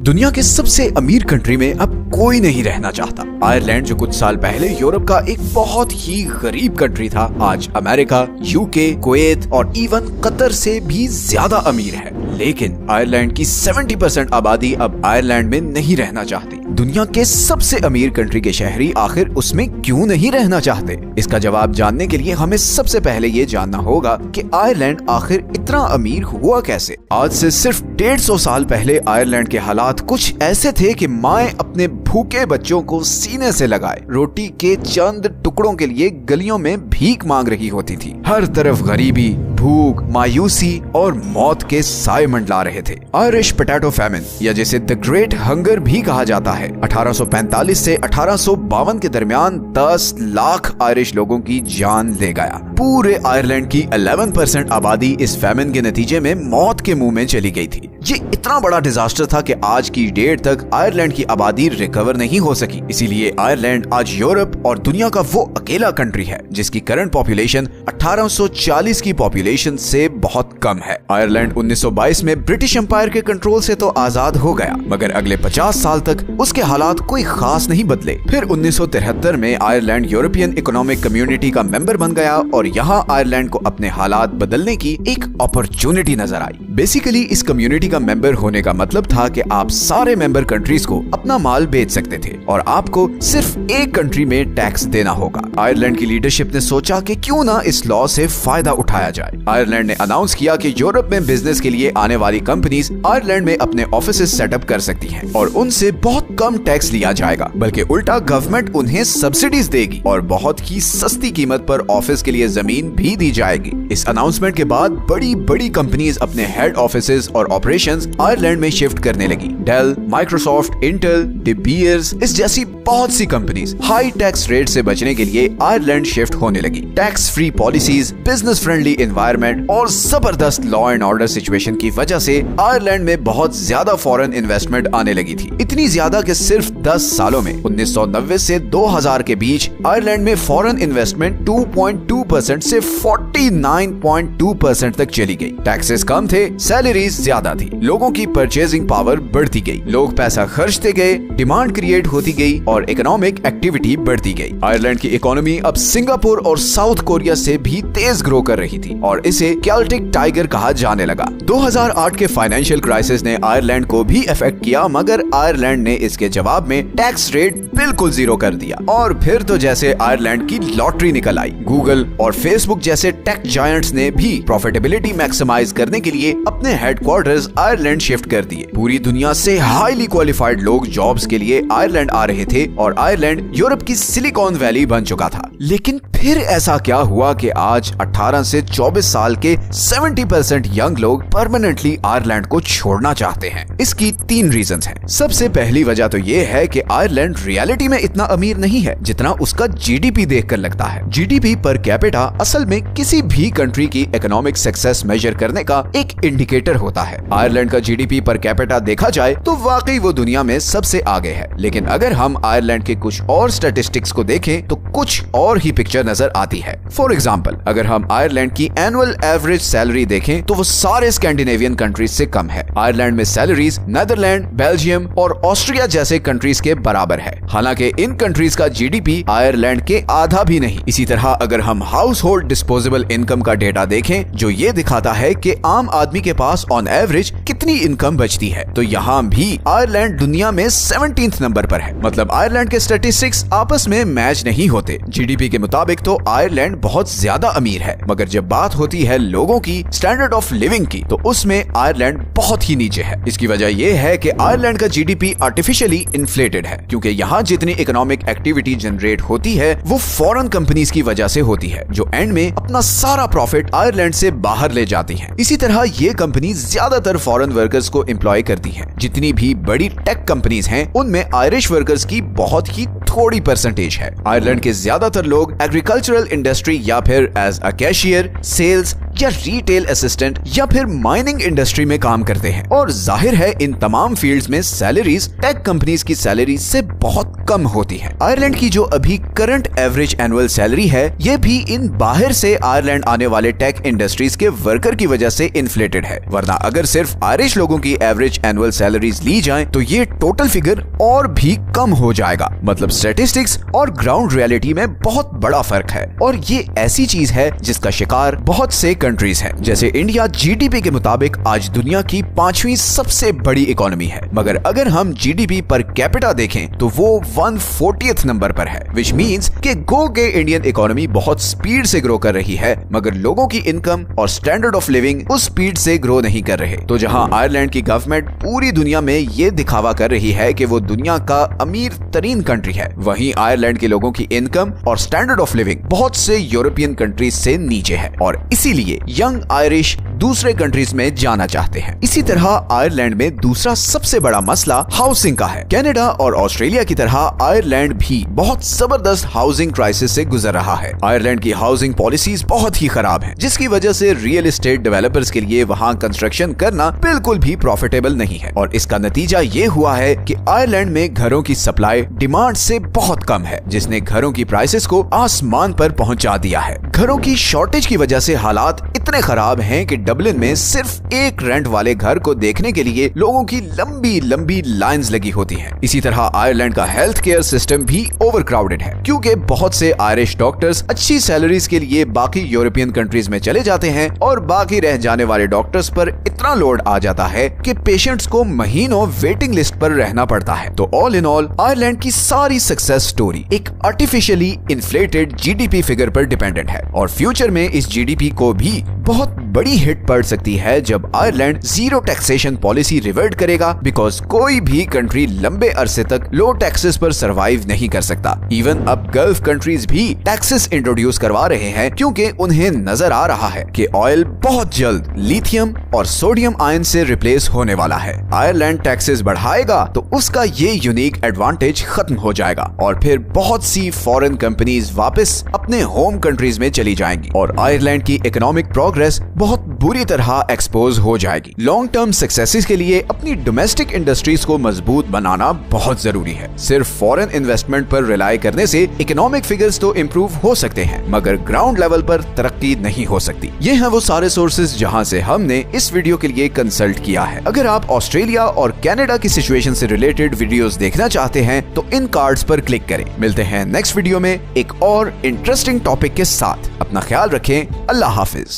दुनिया के सबसे अमीर कंट्री में अब कोई नहीं रहना चाहता। आयरलैंड जो कुछ साल पहले यूरोप का एक बहुत ही गरीब कंट्री था, आज अमेरिका, यूके, कुवैत और इवन कतर से भी ज्यादा अमीर है। लेकिन आयरलैंड की 70% आबादी अब आयरलैंड में नहीं रहना चाहती। दुनिया के सबसे अमीर कंट्री के शहरी आखिर उसमें क्यों नहीं रहना चाहते? इसका जवाब जानने के लिए हमें सबसे पहले ये जानना होगा कि आयरलैंड आखिर इतना अमीर हुआ कैसे। आज से सिर्फ 150 साल पहले आयरलैंड के हालात कुछ ऐसे थे कि माएं अपने भूखे बच्चों को सीने से लगाए रोटी के चंद टुकड़ों के लिए गलियों में भीख मांग रही होती थी। हर तरफ गरीबी, भूख, मायूसी और मौत के साए मंडला रहे थे। आयरिश पोटैटो फैमिन या जिसे द ग्रेट हंगर भी कहा जाता है, 1845 से 1852 के दरमियान 10 लाख आयरिश लोगों की जान ले गया। पूरे आयरलैंड की 11% आबादी इस फैमिन के नतीजे में मौत के मुंह में चली गई थी। ये इतना बड़ा डिजास्टर था कि आज की डेट तक आयरलैंड की आबादी रिकवर नहीं हो सकी। इसीलिए आयरलैंड आज यूरोप और दुनिया का वो अकेला कंट्री है जिसकी करंट पॉपुलेशन 1840 की पॉपुलेशन से बहुत कम है। आयरलैंड 1922 में ब्रिटिश एम्पायर के कंट्रोल से तो आजाद हो गया, मगर अगले 50 साल तक उसके हालात कोई खास नहीं बदले। फिर 1973 में आयरलैंड यूरोपियन इकोनॉमिक कम्युनिटी का मेंबर बन गया और यहाँ आयरलैंड को अपने हालात बदलने की एक अपॉर्चुनिटी नजर आई। बेसिकली इस कम्युनिटी का मेंबर होने का मतलब था कि आप सारे मेंबर कंट्रीज को अपना माल बेच सकते थे और आपको सिर्फ एक कंट्री में टैक्स देना होगा। आयरलैंड की लीडरशिप ने सोचा कि क्यों ना इस लॉ से फायदा उठाया जाए। आयरलैंड ने अनाउंस किया कि यूरोप में बिजनेस के लिए आने वाली कंपनीज आयरलैंड में अपने ऑफिसेज सेटअप कर सकती हैं और उनसे बहुत कम टैक्स लिया जाएगा, बल्कि उल्टा गवर्नमेंट उन्हें सब्सिडीज देगी और बहुत ही सस्ती कीमत पर ऑफिस के लिए जमीन भी दी जाएगी। इस अनाउंसमेंट के बाद बड़ी बड़ी कंपनीज अपने हेड ऑफिसेज और ऑपरेशंस आयरलैंड में शिफ्ट करने लगी। Dell, Microsoft, Intel, De Beers इस जैसी बहुत सी कंपनीज हाई टैक्स रेट से बचने के लिए आयरलैंड शिफ्ट होने लगी। Tax free policies, business friendly environment और जबरदस्त लॉ एंड ऑर्डर सिचुएशन की वजह से आयरलैंड में बहुत ज्यादा फॉरेन इन्वेस्टमेंट आने लगी थी। इतनी ज्यादा कि सिर्फ 10 सालों में 1990 से 2000 के बीच आयरलैंड में फॉरेन इन्वेस्टमेंट 2.2% से 49.2% तक चली गई। टैक्सेस कम थे, सैलरीज ज्यादा थी, लोगों की परचेजिंग पावर बढ़ती गई, लोग पैसा खर्चते गए, डिमांड क्रिएट होती गई और इकोनॉमिक एक्टिविटी बढ़ती गई। आयरलैंड की इकोनॉमी अब सिंगापुर और साउथ कोरिया से भी तेज ग्रो कर रही थी और इसे केल्टिक टाइगर कहा जाने लगा। 2008 के फाइनेंशियल क्राइसिस ने आयरलैंड को भी अफेक्ट किया, मगर आयरलैंड ने इसके जवाब में टैक्स रेट बिल्कुल जीरो कर दिया और फिर तो जैसे आयरलैंड की लॉटरी निकल आई। गूगल और फेसबुक जैसे टेक जायंट्स ने भी प्रॉफिटेबिलिटी मैक्सिमाइज करने के लिए अपने हेडक्वार्टर्स आयरलैंड शिफ्ट कर दिए। पूरी दुनिया से हाईली क्वालिफाइड लोग जॉब्स के लिए आयरलैंड आ रहे थे और आयरलैंड यूरोप की सिलिकॉन वैली बन चुका था। लेकिन फिर ऐसा क्या हुआ कि आज 18 से 24 साल के 70% यंग लोग परमानेंटली आयरलैंड को छोड़ना चाहते हैं? इसकी 3 रीजंस हैं। सबसे पहली वजह तो ये है कि आयरलैंड रियलिटी में इतना अमीर नहीं है जितना उसका जीडीपी देखकर लगता है। जीडीपी पर कैपिटा असल में किसी भी कंट्री की इकोनॉमिक सक्सेस मेजर करने का एक इंडिकेटर होता है। आयरलैंड का जीडीपी पर कैपिटा देखा जाए तो वाकई वो दुनिया में सबसे आगे है, लेकिन अगर हम आयरलैंड के कुछ और स्टैटिस्टिक्स को देखें तो कुछ और ही पिक्चर नजर आती है। फॉर एग्जाम्पल, अगर हम आयरलैंड की एनुअल एवरेज सैलरी देखें तो वो सारे स्कैंडिनेवियन कंट्रीज से कम है। आयरलैंड में सैलरीज नीदरलैंड, बेल्जियम और ऑस्ट्रिया जैसे कंट्रीज के बराबर है, हालांकि इन कंट्रीज का जीडीपी आयरलैंड के आधा भी नहीं। इसी तरह अगर हम हाउस होल्ड डिस्पोजेबल इनकम का डेटा देखें जो ये दिखाता है कि आम आदमी के पास ऑन एवरेज कितनी इनकम बचती है, तो यहाँ भी आयरलैंड दुनिया में 17th नंबर पर है। मतलब आयरलैंड के स्टैटिस्टिक्स आपस में मैच नहीं होते। जीडीपी के मुताबिक तो आयरलैंड बहुत ज्यादा अमीर है, मगर जब बात होती है लोगों की स्टैंडर्ड ऑफ लिविंग की तो उसमें आयरलैंड बहुत ही नीचे है। इसकी वजह यह है कि आयरलैंड का जीडीपी आर्टिफिशियली इन्फ्लेटेड है, क्योंकि यहाँ जितनी इकोनॉमिक एक्टिविटी जनरेट होती है वो फॉरेन कंपनीज की वजह से होती है, जो एंड में अपना सारा प्रॉफिट आयरलैंड से बाहर ले जाती हैं। इसी तरह ये कंपनी ज्यादातर फॉरेन वर्कर्स को एम्प्लॉय करती हैं। जितनी भी बड़ी टेक कंपनीज हैं उनमें आयरिश वर्कर्स की बहुत ही थोड़ी परसेंटेज है। आयरलैंड के ज्यादातर लोग एग्रीकल्चरल इंडस्ट्री या फिर एज अ कैशियर, सेल्स या रिटेल असिस्टेंट या फिर माइनिंग इंडस्ट्री में काम करते हैं। और जाहिर है इन तमाम फील्ड्स में सैलरीज टेक कंपनीज की सैलरी से बहुत कम होती है। आयरलैंड की जो अभी करंट एवरेज एनुअल सैलरी है, ये भी इन बाहर से आयरलैंड आने वाले टेक इंडस्ट्रीज के वर्कर की वजह से इन्फ्लेटेड है। वरना अगर सिर्फ आयरिश लोगों की एवरेज एनुअल सैलरीज ली जाएं तो ये टोटल फिगर और भी कम हो जाएगा। मतलब स्टैटिस्टिक्स और ग्राउंड रियलिटी में बहुत बड़ा फर्क है और ये ऐसी चीज है जिसका शिकार बहुत से कंट्रीज हैं। जैसे इंडिया जीडीपी के मुताबिक आज दुनिया की 5वीं सबसे बड़ी इकोनॉमी है, मगर अगर हम जीडीपी पर कैपिटा देखें तो वो 140th नंबर पर है, विच मींस कि गो के इंडियन इकोनॉमी बहुत स्पीड से ग्रो कर रही है, मगर लोगों की इनकम और स्टैंडर्ड ऑफ लिविंग उस स्पीड से ग्रो नहीं कर रहे। तो जहां आयरलैंड की गवर्नमेंट पूरी दुनिया में ये दिखावा कर रही है कि वो दुनिया का अमीर तरीन कंट्री है, वहीं आयरलैंड के लोगों की इनकम और स्टैंडर्ड ऑफ लिविंग बहुत से यूरोपियन कंट्रीज से नीचे है और इसीलिए यंग आयरिश दूसरे कंट्रीज में जाना चाहते हैं। इसी तरह आयरलैंड में दूसरा सबसे बड़ा मसला हाउसिंग का है। कनाडा और ऑस्ट्रेलिया की तरह आयरलैंड भी बहुत जबरदस्त हाउसिंग क्राइसिस से गुजर रहा है। आयरलैंड की हाउसिंग पॉलिसीज बहुत ही खराब है, जिसकी वजह से रियल एस्टेट डेवलपर्स के लिए वहां कंस्ट्रक्शन करना बिल्कुल भी प्रॉफिटेबल नहीं है और इसका नतीजा ये हुआ है कि आयरलैंड में घरों की सप्लाई डिमांड से बहुत कम है, जिसने घरों की प्राइसेस को आसमान पर पहुंचा दिया है। घरों की शॉर्टेज की वजह से हालात इतने खराब हैं कि डबलिन में सिर्फ एक रेंट वाले घर को देखने के लिए लोगों की लंबी लंबी लाइंस लगी होती हैं। इसी तरह आयरलैंड का हेल्थ केयर सिस्टम भी ओवरक्राउडेड है, क्योंकि बहुत से आयरिश डॉक्टर्स अच्छी सैलरीज के लिए बाकी यूरोपियन कंट्रीज में चले जाते हैं और बाकी रह जाने वाले डॉक्टर्स पर इतना लोड आ जाता है कि पेशेंट्स को महीनों वेटिंग लिस्ट पर रहना पड़ता है। तो ऑल इन ऑल आयरलैंड की सारी सक्सेस स्टोरी एक आर्टिफिशियली इन्फ्लेटेड जीडीपी फिगर पर डिपेंडेंट है और फ्यूचर में इस जीडीपी को भी बहुत बड़ी हिट पड़ सकती है जब Ireland zero taxation policy revert करेगा, बिकॉज कोई भी कंट्री लंबे अरसे तक लो टैक्सेस पर सरवाइव नहीं कर सकता। इवन अब गल्फ कंट्रीज भी टैक्सेस इंट्रोड्यूस करवा रहे हैं, क्योंकि उन्हें नजर आ रहा है कि ऑयल बहुत जल्द लिथियम और सोडियम आयन से रिप्लेस होने वाला है। आयरलैंड टैक्सेस बढ़ाएगा तो उसका ये यूनिक एडवांटेज खत्म हो जाएगा और फिर बहुत सी फॉरेन कंपनीज वापस अपने होम कंट्रीज में चली जाएंगी और आयरलैंड की इकोनॉमिक प्रोग्रेस बहुत बुरी तरह एक्सपोज हो जाएगी। लॉन्ग टर्म सक्सेसेस के लिए अपनी डोमेस्टिक इंडस्ट्रीज को मजबूत बनाना बहुत जरूरी है। सिर्फ फॉरेन इन्वेस्टमेंट पर रिलाई करने से इकोनॉमिक फिगर्स तो इम्प्रूव हो सकते हैं, मगर ग्राउंड लेवल पर तरक्की नहीं हो सकती। ये हैं वो सारे सोर्सेज जहां से हमने इस वीडियो के लिए कंसल्ट किया है। अगर आप ऑस्ट्रेलिया और कनाडा की सिचुएशन से रिलेटेड वीडियोस देखना चाहते हैं तो इन कार्ड्स पर क्लिक करें। मिलते हैं नेक्स्ट वीडियो में एक और इंटरेस्टिंग टॉपिक के साथ। अपना ख्याल रखें। अल्लाह हाफिज।